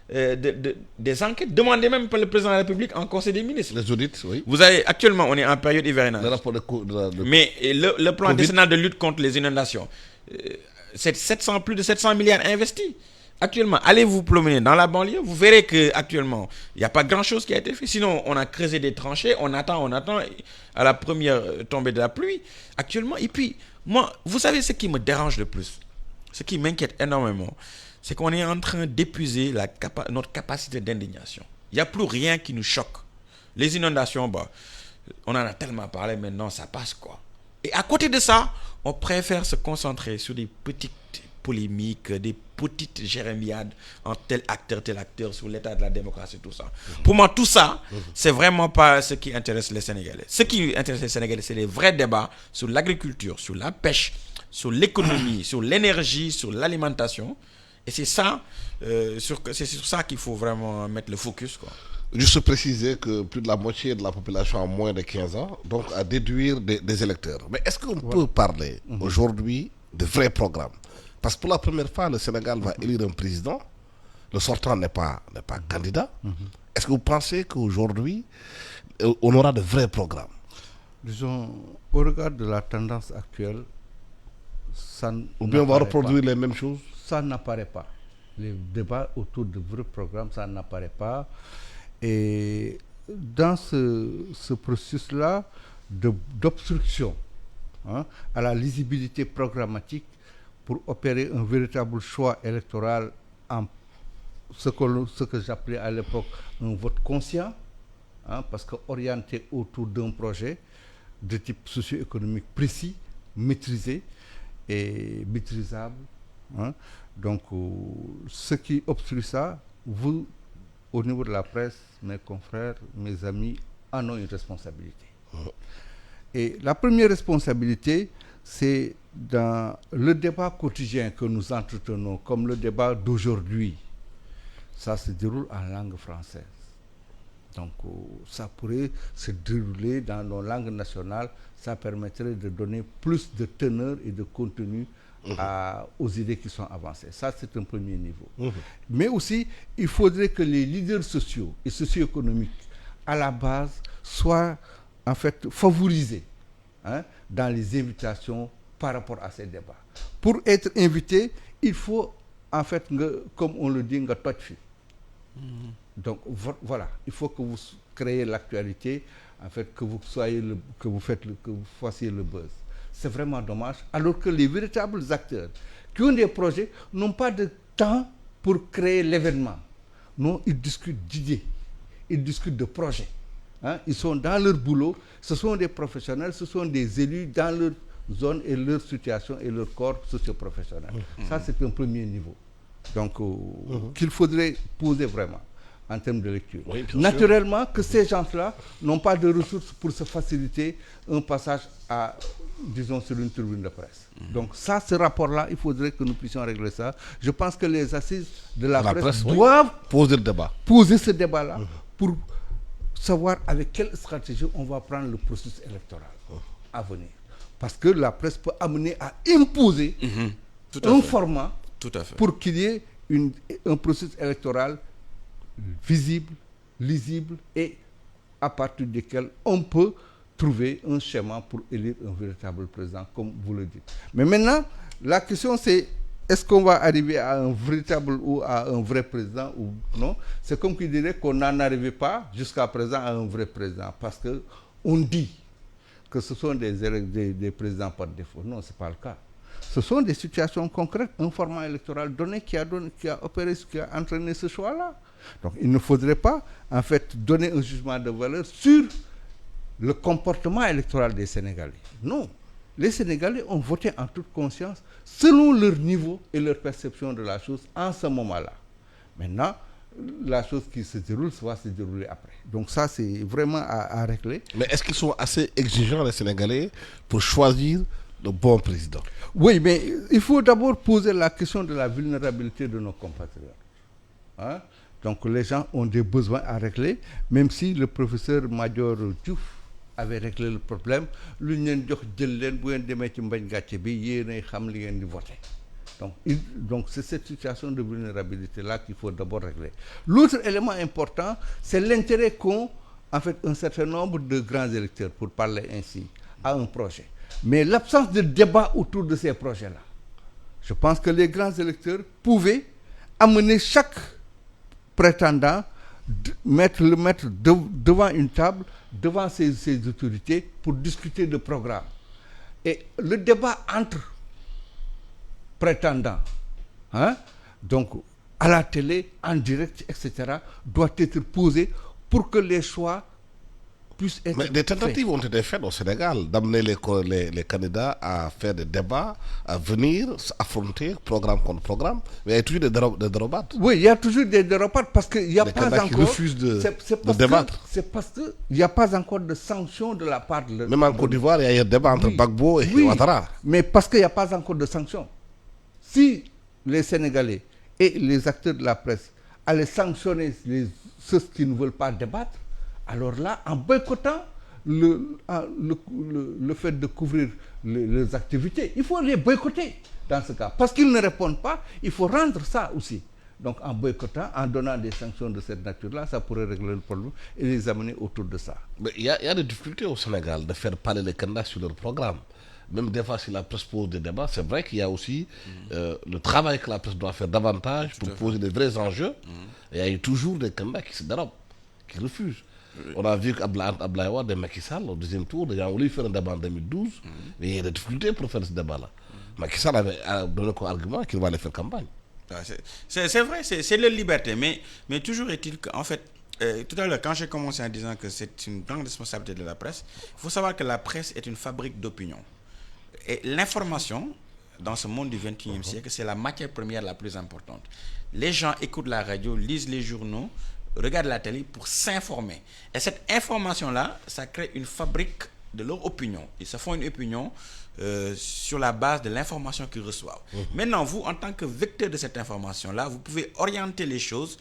des enquêtes demandées même par le président de la République en Conseil des ministres. Les audits, oui. Vous avez actuellement, on est en période hivernale. Le rapport Mais le plan décennal de lutte contre les inondations, c'est plus de 700 milliards investis. Actuellement, allez vous promener dans la banlieue, vous verrez que actuellement, il n'y a pas grand-chose qui a été fait. Sinon, on a creusé des tranchées, on attend à la première tombée de la pluie. Actuellement, et puis, moi, vous savez ce qui me dérange le plus, ce qui m'inquiète énormément, c'est qu'on est en train d'épuiser notre capacité d'indignation. Il n'y a plus rien qui nous choque. Les inondations, on en a tellement parlé, maintenant ça passe quoi. Et à côté de ça, on préfère se concentrer sur des petites polémiques, des petites jérémiades en tel acteur, sur l'état de la démocratie, tout ça. Pour moi, tout ça, c'est vraiment pas ce qui intéresse les Sénégalais. Ce qui intéresse les Sénégalais, c'est les vrais débats sur l'agriculture, sur la pêche, sur l'économie, sur l'énergie, sur l'alimentation. Et c'est ça, c'est sur ça qu'il faut vraiment mettre le focus, quoi. Juste préciser que plus de la moitié de la population a moins de 15 ans, donc à déduire des électeurs. Mais est-ce qu'on peut parler aujourd'hui de vrais programmes? Parce que pour la première fois, le Sénégal va élire un président. Le sortant n'est pas candidat. Est-ce que vous pensez qu'aujourd'hui, on aura de vrais programmes? Disons, au regard de la tendance actuelle, ou bien on va reproduire les mêmes choses? Ça n'apparaît pas. Les débats autour de vrais programmes, ça n'apparaît pas. Et dans ce processus-là d'obstruction à la lisibilité programmatique pour opérer un véritable choix électoral en ce que j'appelais à l'époque un vote conscient, parce qu'orienté autour d'un projet de type socio-économique précis, maîtrisé et maîtrisable. Donc, ce qui obstrue ça, vous, au niveau de la presse, mes confrères, mes amis, en ont une responsabilité. Et la première responsabilité, c'est dans le débat quotidien que nous entretenons, comme le débat d'aujourd'hui. Ça se déroule en langue française. Donc, ça pourrait se dérouler dans nos langues nationales. Ça permettrait de donner plus de teneur et de contenu aux idées qui sont avancées. Ça, c'est un premier niveau. Mais aussi, il faudrait que les leaders sociaux et socio-économiques, à la base, soient en fait favorisés dans les invitations par rapport à ces débats. Pour être invité, il faut, en fait, comme on le dit, donc voilà, il faut que vous créez l'actualité, en fait, que vous fassiez le buzz. C'est vraiment dommage, alors que les véritables acteurs qui ont des projets n'ont pas de temps pour créer l'événement. Non, ils discutent d'idées, ils discutent de projets. Ils sont dans leur boulot, ce sont des professionnels, ce sont des élus dans leur zone et leur situation et leur corps socio-professionnel. Ça, c'est un premier niveau. Donc, qu'il faudrait poser vraiment en termes de lecture. Oui, naturellement, que ces gens-là n'ont pas de ressources pour se faciliter un passage disons, sur une tribune de presse. Donc ça, ce rapport-là, il faudrait que nous puissions régler ça. Je pense que les assises de la presse doivent poser ce débat-là pour savoir avec quelle stratégie on va prendre le processus électoral à venir. Parce que la presse peut amener à imposer un format pour qu'il y ait un processus électoral visible, lisible et à partir duquel on peut trouver un schéma pour élire un véritable président, comme vous le dites. Mais maintenant, la question c'est, est-ce qu'on va arriver à un véritable ou à un vrai président ou non? C'est comme qui dirait qu'on n'en arrivait pas jusqu'à présent à un vrai président, parce qu'on dit que ce sont des présidents par défaut. Non, ce n'est pas le cas. Ce sont des situations concrètes, un format électoral donné qui a opéré, qui a entraîné ce choix-là. Donc il ne faudrait pas, en fait, donner un jugement de valeur sur le comportement électoral des Sénégalais. Non. les Sénégalais ont voté en toute conscience selon leur niveau et leur perception de la chose en ce moment-là. Maintenant, la chose qui se déroule va se dérouler après. Donc ça, c'est vraiment à régler. Mais est-ce qu'ils sont assez exigeants, les Sénégalais, pour choisir le bon président? Oui, mais il faut d'abord poser la question de la vulnérabilité de nos compatriotes. Hein? Donc les gens ont des besoins à régler, même si le professeur Madior Diouf avait réglé le problème. Lu ñu leen jox jël leen bu ngeen demee ci mbañ gàcce bi yéenay xam li ngeen di voter. Donc c'est cette situation de vulnérabilité-là qu'il faut d'abord régler. L'autre élément important, c'est l'intérêt qu'ont en fait un certain nombre de grands électeurs, pour parler ainsi, à un projet. Mais l'absence de débat autour de ces projets-là. Je pense que les grands électeurs pouvaient amener chaque prétendant, le mettre devant une table, devant ses autorités, pour discuter de programmes. Et le débat entre prétendants, donc à la télé, en direct, etc., doit être posé pour que les choix puissent être Mais des tentatives faits. ont été faites au Sénégal d'amener les candidats à faire des débats, à venir affronter programme contre programme. Mais il y a toujours des dérobades. Oui, il y a toujours des dérobades parce qu'il n'y a Les pas candidats qui encore... refusent de parce débattre. C'est parce qu'il n'y a pas encore de sanctions de la part de... Même en Côte d'Ivoire, il y a eu un débat entre Gbagbo et Ouattara. Mais parce qu'il n'y a pas encore de sanctions. Si les Sénégalais et les acteurs de la presse allaient sanctionner ceux qui ne veulent pas débattre, alors là, en boycottant le fait de couvrir les activités, il faut les boycotter dans ce cas. Parce qu'ils ne répondent pas, il faut rendre ça aussi. Donc en boycottant, en donnant des sanctions de cette nature-là, ça pourrait régler le problème et les amener autour de ça. Mais il y a des difficultés au Sénégal de faire parler les candidats sur leur programme. Même des fois, si la presse pose des débats, c'est vrai qu'il y a aussi le travail que la presse doit faire davantage pour poser des vrais enjeux. Et il y a eu toujours des candidats qui se dérobent, qui refusent. On a vu qu'Abdoulaye Wade et Macky Sall, au deuxième tour, ils ont voulu faire un débat en 2012, mais il y a des difficultés pour faire ce débat-là. Macky Sall avait donné comme argument qu'il va aller faire campagne. C'est vrai, c'est leur liberté, mais toujours est-il qu'en fait, tout à l'heure, quand j'ai commencé en disant que c'est une grande responsabilité de la presse, il faut savoir que la presse est une fabrique d'opinion. Et l'information, dans ce monde du XXIe siècle, c'est la matière première la plus importante. Les gens écoutent la radio, lisent les journaux, regardent la télé pour s'informer. Et cette information-là, ça crée une fabrique de leur opinion. Ils se font une opinion sur la base de l'information qu'ils reçoivent. Maintenant, vous, en tant que vecteur de cette information-là, vous pouvez orienter les choses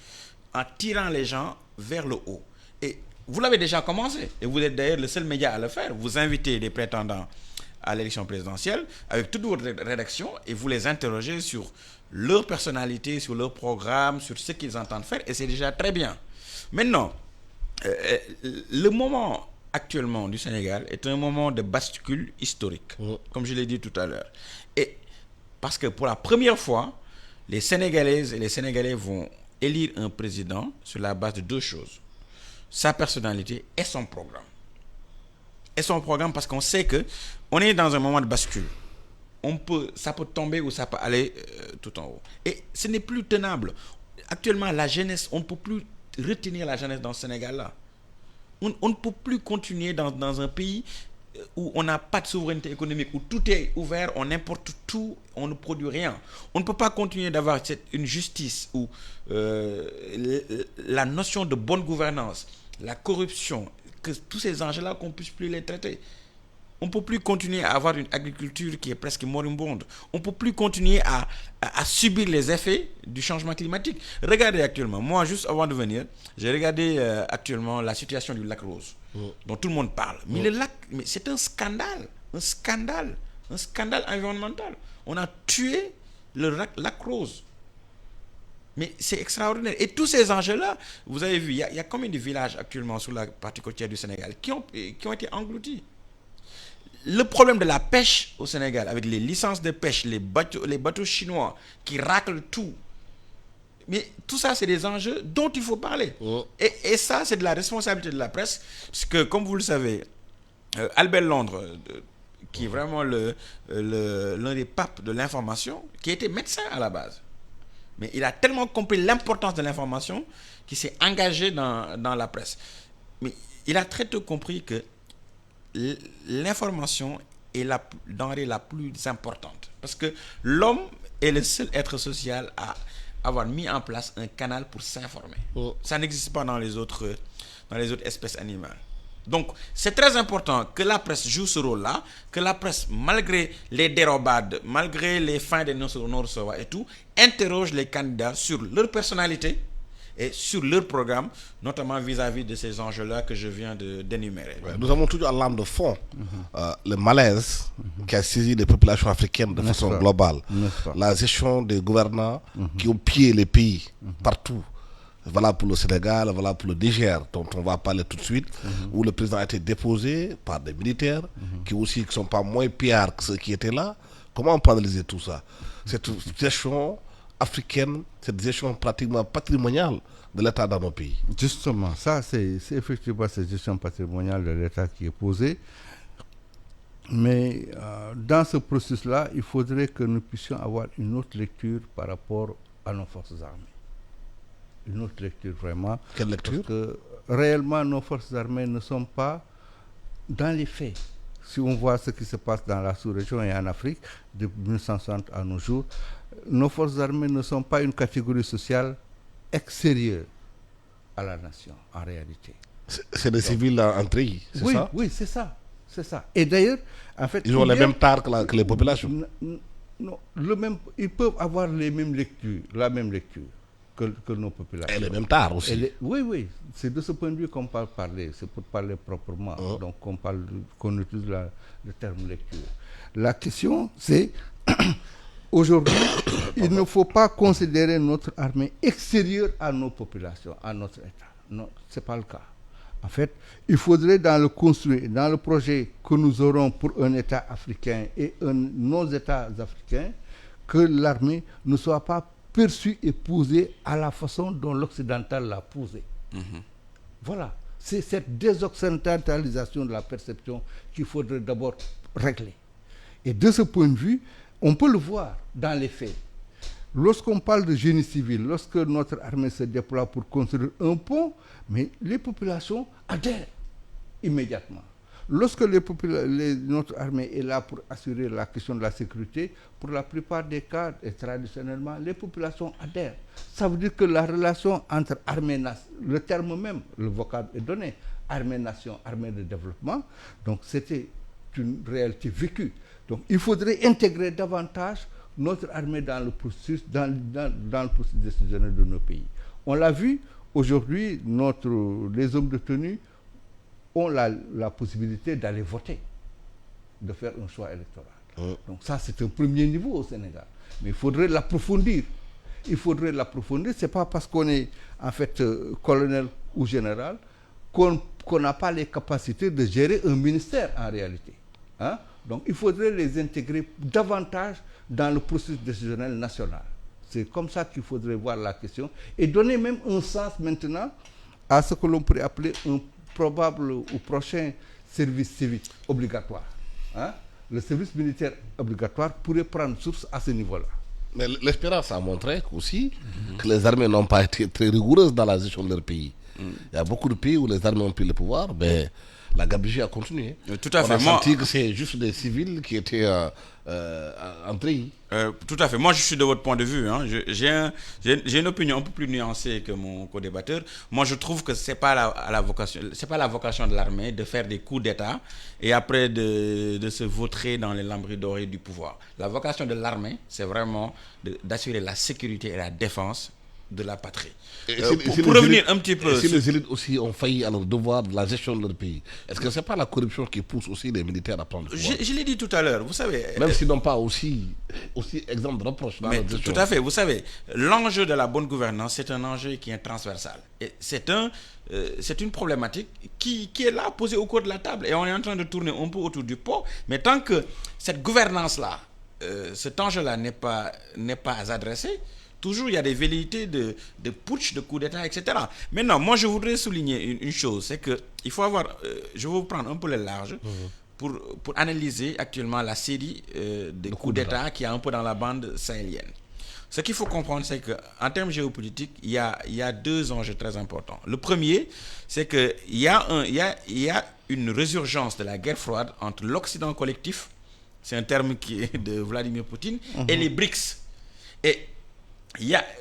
en tirant les gens vers le haut. Et vous l'avez déjà commencé. Et vous êtes d'ailleurs le seul média à le faire. Vous invitez les prétendants à l'élection présidentielle avec toute votre rédaction et vous les interrogez sur leur personnalité, sur leur programme, sur ce qu'ils entendent faire, et c'est déjà très bien. Maintenant, le moment actuellement du Sénégal est un moment de bascule historique, comme je l'ai dit tout à l'heure. Et parce que pour la première fois, les Sénégalaises et les Sénégalais vont élire un président sur la base de deux choses: sa personnalité et son programme. Et son programme, parce qu'on sait que on est dans un moment de bascule. Ça peut tomber ou ça peut aller tout en haut. Et ce n'est plus tenable. Actuellement, la jeunesse, on ne peut plus retenir la jeunesse dans ce Sénégal-là. On ne peut plus continuer dans un pays où on n'a pas de souveraineté économique, où tout est ouvert, on importe tout, on ne produit rien. On ne peut pas continuer d'avoir une justice où la notion de bonne gouvernance, la corruption, que tous ces enjeux-là, qu'on ne puisse plus les traiter. On ne peut plus continuer à avoir une agriculture qui est presque moribonde. On ne peut plus continuer à subir les effets du changement climatique. Regardez actuellement, moi juste avant de venir, j'ai regardé actuellement la situation du lac Rose, dont tout le monde parle. Mais le lac, c'est un scandale environnemental. On a tué le lac Rose. Mais c'est extraordinaire. Et tous ces enjeux-là, vous avez vu, il y a combien de villages actuellement sur la partie côtière du Sénégal qui ont été engloutis. Le problème de la pêche au Sénégal, avec les licences de pêche, les bateaux chinois qui raclent tout, mais tout ça, c'est des enjeux dont il faut parler. Et ça, c'est de la responsabilité de la presse, parce que, comme vous le savez, Albert Londres, qui est vraiment l'un des papes de l'information, qui était médecin à la base, mais il a tellement compris l'importance de l'information qu'il s'est engagé dans la presse. Mais il a très tôt compris que l'information est la denrée la plus importante. Parce que l'homme est le seul être social à avoir mis en place un canal pour s'informer. Ça n'existe pas dans les autres espèces animales. Donc, c'est très important que la presse joue ce rôle-là, que la presse, malgré les dérobades, malgré les fins des non-recevoirs et tout, interroge les candidats sur leur personnalité et sur leur programme, notamment vis-à-vis de ces enjeux-là que je viens d'énumérer. Ouais, nous avons toujours en lame de fond le malaise qui a saisi les populations africaines de façon globale. La gestion des gouvernants qui ont pillé les pays partout. Voilà pour le Sénégal, voilà pour le Niger, dont on va parler tout de suite, où le président a été déposé par des militaires qui aussi ne sont pas moins pillards que ceux qui étaient là. Comment on peut analyser tout ça? Cette gestion africaine, cette gestion pratiquement patrimoniale de l'État dans nos pays. Justement, ça c'est effectivement cette gestion patrimoniale de l'État qui est posée. Mais dans ce processus-là, il faudrait que nous puissions avoir une autre lecture par rapport à nos forces armées. Une autre lecture vraiment. Quelle lecture? Parce que réellement, nos forces armées ne sont pas dans les faits. Si on voit ce qui se passe dans la sous-région et en Afrique, de 1960 à nos jours, nos forces armées ne sont pas une catégorie sociale extérieure à la nation, en réalité. C'est des civils entre eux, c'est ça? Oui, c'est ça. C'est ça. Et d'ailleurs, en fait... Ils ont les mêmes tares que les populations. Non, ils peuvent avoir les mêmes lectures, la même lecture que nos populations. Et les mêmes tares aussi. Oui, c'est de ce point de vue qu'on parle parler, c'est pour parler proprement, donc qu'on utilise le terme lecture. La question, c'est, aujourd'hui, il ne faut pas considérer notre armée extérieure à nos populations, à notre État. Non, ce n'est pas le cas. En fait, il faudrait dans le projet que nous aurons pour un État africain et nos États africains, que l'armée ne soit pas perçue et posée à la façon dont l'occidental l'a posée. Voilà. C'est cette désoccidentalisation de la perception qu'il faudrait d'abord régler. Et de ce point de vue, on peut le voir dans les faits. Lorsqu'on parle de génie civil, lorsque notre armée se déploie pour construire un pont, mais les populations adhèrent immédiatement. Lorsque notre armée est là pour assurer la question de la sécurité, pour la plupart des cas, et traditionnellement, les populations adhèrent. Ça veut dire que la relation entre armée-nation, le terme même, le vocable est donné, armée-nation, armée de développement, donc c'était une réalité vécue. Donc il faudrait intégrer davantage notre armée dans le processus, dans le processus décisionnel de nos pays. On l'a vu, aujourd'hui, les hommes de tenue ont la possibilité d'aller voter, de faire un choix électoral. Donc ça, c'est un premier niveau au Sénégal. Mais il faudrait l'approfondir. Ce n'est pas parce qu'on est en fait colonel ou général qu'on n'a pas les capacités de gérer un ministère en réalité. Donc il faudrait les intégrer davantage dans le processus décisionnel national. C'est comme ça qu'il faudrait voir la question et donner même un sens maintenant à ce que l'on pourrait appeler un probable ou prochain service civique obligatoire. Le service militaire obligatoire pourrait prendre source à ce niveau-là. Mais l'espérance a montré aussi que les armées n'ont pas été très rigoureuses dans la gestion de leur pays. Il y a beaucoup de pays où les armées ont pris le pouvoir, mais la gabegie a continué. Tout à fait. On a senti que c'est juste des civils qui étaient entrés. Tout à fait. Moi, je suis de votre point de vue. J'ai une opinion un peu plus nuancée que mon co-débatteur. Moi, je trouve que c'est pas la vocation de l'armée de faire des coups d'État et après de se vautrer dans les lambris dorés du pouvoir. La vocation de l'armée, c'est vraiment d'assurer la sécurité et la défense de la patrie. Pour revenir un petit peu... Si les élites aussi ont failli à leur devoir de la gestion de leur pays, est-ce que ce n'est pas la corruption qui pousse aussi les militaires à prendre le pouvoir? Je l'ai dit tout à l'heure, vous savez... Même s'ils n'ont pas aussi exemple de reproche dans notre gestion. Tout à fait, vous savez, l'enjeu de la bonne gouvernance, c'est un enjeu qui est transversal. Et c'est une problématique qui est là, posée au cours de la table. Et on est en train de tourner un peu autour du pot. Mais tant que cette gouvernance-là, cet enjeu-là n'est pas adressé, toujours, il y a des velléités de putsch, de coup d'État, etc. Maintenant, moi, je voudrais souligner une chose, c'est que il faut avoir... je vais vous prendre un peu le large pour analyser actuellement la série de coups d'État qu'il y a un peu dans la bande sahélienne. Ce qu'il faut comprendre, c'est qu'en termes géopolitiques, il y a deux enjeux très importants. Le premier, c'est qu'il y a une résurgence de la guerre froide entre l'Occident collectif c'est un terme qui est de Vladimir Poutine, et les BRICS. Et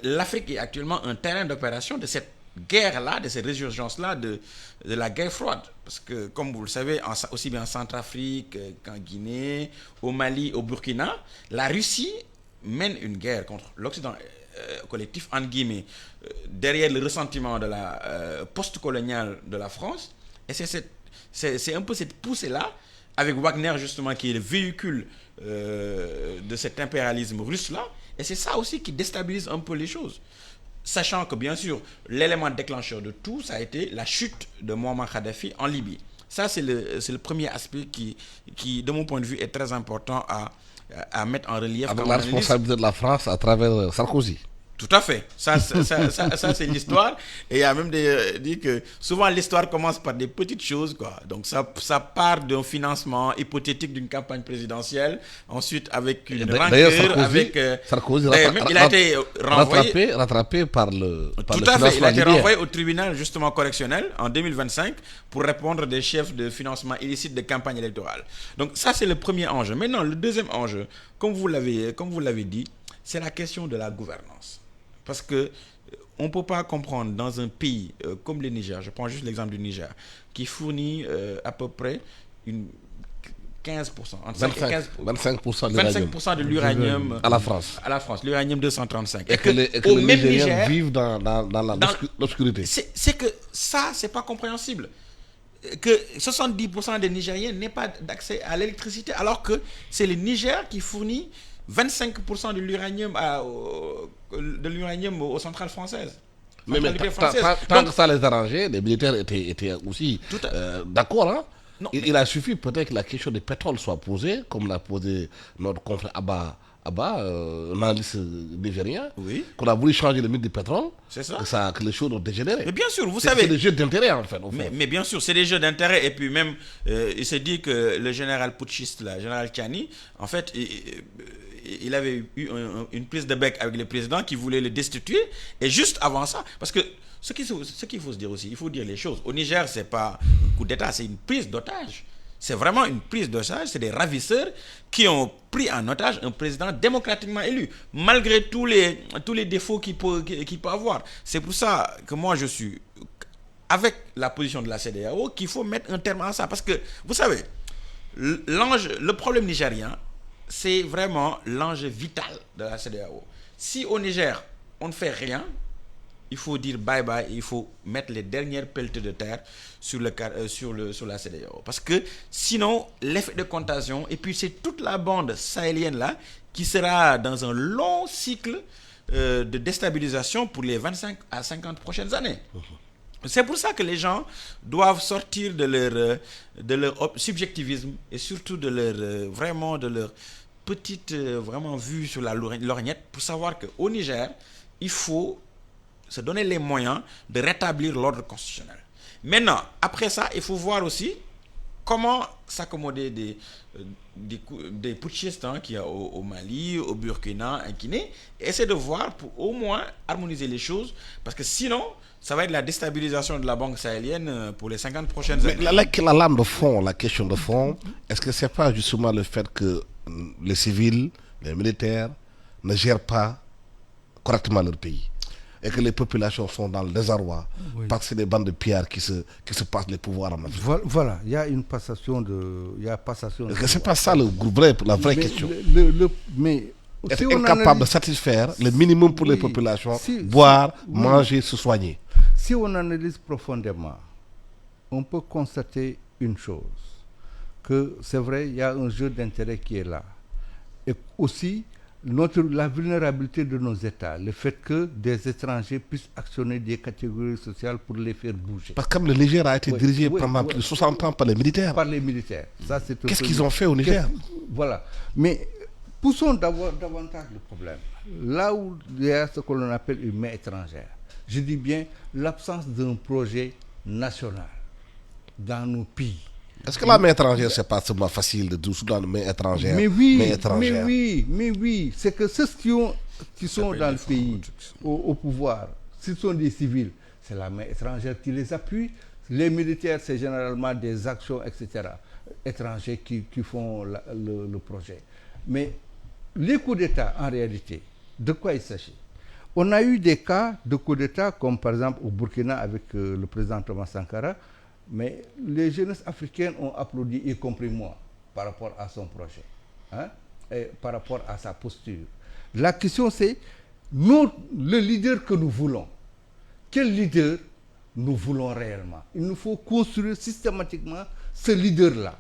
l'Afrique est actuellement un terrain d'opération de cette guerre-là, de cette résurgence-là de la guerre froide. Parce que, comme vous le savez, aussi bien en Centrafrique qu'en Guinée, au Mali, au Burkina, la Russie mène une guerre contre l'Occident collectif, entre guillemets, derrière le ressentiment de la post-coloniale de la France. Et c'est un peu cette poussée-là, avec Wagner, justement, qui est le véhicule de cet impérialisme russe-là. Et c'est ça aussi qui déstabilise un peu les choses. Sachant que, bien sûr, l'élément déclencheur de tout, ça a été la chute de Muammar Kadhafi en Libye. Ça, c'est le premier aspect qui, de mon point de vue, est très important à mettre en relief. Avec la responsabilité de la France à travers Sarkozy. Tout à fait. Ça c'est l'histoire. Et il y a même dit que souvent l'histoire commence par des petites choses, quoi. Donc ça part d'un financement hypothétique d'une campagne présidentielle. Ensuite, avec une rancœur, Sarkozy il a été rattrapé par le. Tout à fait. Il a été renvoyé au tribunal justement correctionnel en 2025 pour répondre des chefs de financement illicite de campagne électorale. Donc ça, c'est le premier enjeu. Maintenant, le deuxième enjeu, comme vous l'avez dit, c'est la question de la gouvernance. Parce que on ne peut pas comprendre dans un pays comme le Niger, je prends juste l'exemple du Niger, qui fournit à peu près 15%, entre 25% de l'uranium à la France. L'uranium 235. Et que les Nigériens vivent dans l'obscurité. C'est que ça, c'est pas compréhensible. Que 70% des Nigériens n'aient pas d'accès à l'électricité, alors que c'est le Niger qui fournit 25% de l'uranium aux centrales françaises. Mais tant que ça les arrangeait, les militaires étaient aussi d'accord. Hein? Il a suffi peut-être que la question du pétrole soit posée, comme l'a posé notre confrère Abba, un analyste nigérien, qu'on a voulu changer le mythe du pétrole. C'est ça. Que les choses ont dégénéré. Mais bien sûr, vous savez. C'est des jeux d'intérêt, en fait. Mais bien sûr, c'est des jeux d'intérêt. Et puis même, il s'est dit que le général putschiste, le général Tchani, en fait, il avait eu une prise de bec avec le président qui voulait le destituer. Et juste avant ça, parce que ce qu'il faut se dire aussi, il faut dire les choses. Au Niger, c'est pas un coup d'État, c'est une prise d'otage. C'est vraiment une prise d'otage. C'est des ravisseurs qui ont pris en otage un président démocratiquement élu, malgré tous les défauts qu'il peut avoir. C'est pour ça que moi, je suis avec la position de la CEDEAO qu'il faut mettre un terme à ça. Parce que, vous savez, le problème nigérien, c'est vraiment l'enjeu vital de la CEDEAO. Si au Niger, on ne fait rien, il faut dire bye-bye, il faut mettre les dernières pelletées de terre sur la CEDEAO. Parce que sinon, l'effet de contagion, et puis c'est toute la bande sahélienne-là qui sera dans un long cycle de déstabilisation pour les 25 à 50 prochaines années. C'est pour ça que les gens doivent sortir de leur subjectivisme et surtout de leur petite vue sur la lorgnette pour savoir qu'au Niger, il faut se donner les moyens de rétablir l'ordre constitutionnel. Maintenant, après ça, il faut voir aussi comment s'accommoder des putschistes qu'il y a au Mali, au Burkina, en Guinée, et essayer de voir pour au moins harmoniser les choses, parce que sinon, ça va être la déstabilisation de la banque sahélienne pour les 50 prochaines années. La lame de fond, la question de fond, est-ce que c'est pas justement le fait que les civils, les militaires ne gèrent pas correctement leur pays et que les populations sont dans le désarroi parce que c'est des bandes de pierres qui se passent les pouvoirs en Afrique. Voilà, il y a une passation de... Est-ce que c'est pas ça la vraie question? Mais être incapable de satisfaire le minimum pour les populations, boire, manger, se soigner. Si on analyse profondément, on peut constater une chose, que c'est vrai, il y a un jeu d'intérêt qui est là. Et aussi, la vulnérabilité de nos États, le fait que des étrangers puissent actionner des catégories sociales pour les faire bouger. Parce que comme le Niger a été dirigé pendant plus de 60 ans par les militaires. Qu'est-ce qu'ils ont fait au Niger? Voilà. Mais poussons davantage le problème. Là où il y a ce que l'on appelle une main étrangère, je dis bien l'absence d'un projet national dans nos pays. Est-ce que la main étrangère, c'est pas seulement facile de dire dans la main étrangère? Mais oui. C'est que ceux qui sont dans le pays, au pouvoir, s'ils sont des civils, c'est la main étrangère qui les appuie. Les militaires, c'est généralement des actions, etc. étrangers qui font le projet. Mais les coups d'État, en réalité, de quoi il s'agit? On a eu des cas de coups d'État, comme par exemple au Burkina avec le président Thomas Sankara, mais les jeunesses africaines ont applaudi, y compris moi, par rapport à son projet, hein, et par rapport à sa posture. La question c'est, le leader que nous voulons, quel leader nous voulons réellement? Il nous faut construire systématiquement ce leader-là,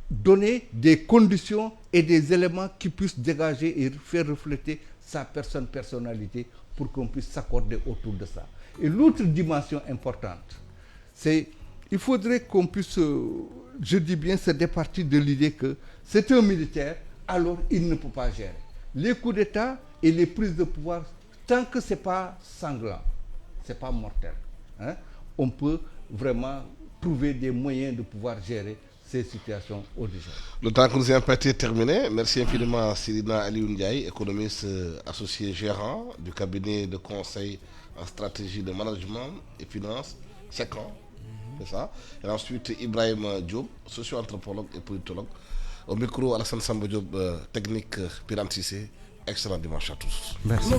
donner des conditions et des éléments qui puissent dégager et faire refléter sa personnalité pour qu'on puisse s'accorder autour de ça. Et l'autre dimension importante, c'est il faudrait qu'on puisse, je dis bien, se départir de l'idée que c'est un militaire, alors il ne peut pas gérer. Les coups d'État et les prises de pouvoir, tant que ce n'est pas sanglant, ce n'est pas mortel, hein, on peut vraiment trouver des moyens de pouvoir gérer ces situations au-déjà. Le temps que nous ayons été terminé. Merci infiniment à Seydina Aliou Ndiaye, économiste associé gérant du cabinet de conseil en stratégie de management et finance, 5 ans, c'est ça. Et ensuite Ibrahim Diop, socio-anthropologue et politologue. Au micro, Alassane Samba Diop, technique Piran Cissé. Excellent dimanche à tous. Merci.